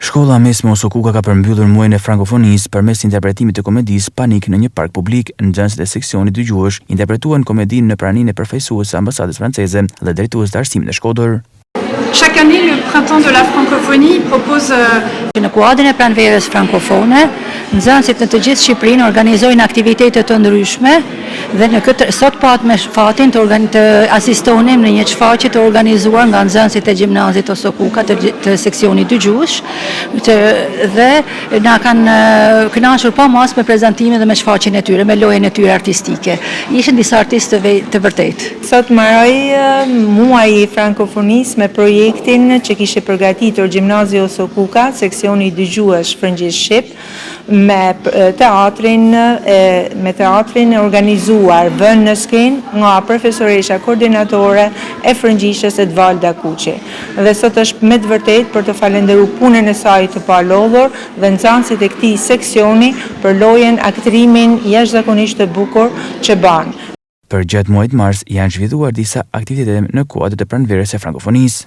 Shkolla mesme Osokuka ka përmbyllur muajin e frankofonisë përmes interpretimit të komedisë Panik në një park publik. Nxënësit e seksionit dëgjues interpretuan komedinë në praninë e përfaqësues së ambasadës franceze dhe drejtues të arsimit në Shkodër. Chaque année, le printemps de la francophonie propose... Në kuadrin e pranverës frankofone, nxënësit në të gjithë Shqipërinë organizojnë aktivitete të ndryshme dhe në këtë sot pat me fatin të asistonim në një shfaqje të organizuar nga nxënësit e gjimnazit Osokuka të seksionit dëgjues dhe na kanë kënaqur pa mas me prezantimin dhe me shfaqjen e tyre, me lojën e tyre artistike. Ishin disa artistë të vërtetë. Sot mbaroi muaji i frankofonisë me projektin që kishte përgatitur Gjimnazi Osokuka, seksioni dëgjues frëngjisht shqip, me teatrin e organizuar vënë në skenë nga profesoresha koordinatore e frëngjishtës Edvalda Kuqi. Dhe sot është me të vërtetë për të falendëruar punën e saj të palodhur dhe nxënësit e këtij seksioni për lojën aktrimin jashtëzakonisht të bukur që ban. Për gjatë muajit mars janë zhvilluar disa aktivitete në kuadër të pranverës së frankofonisë.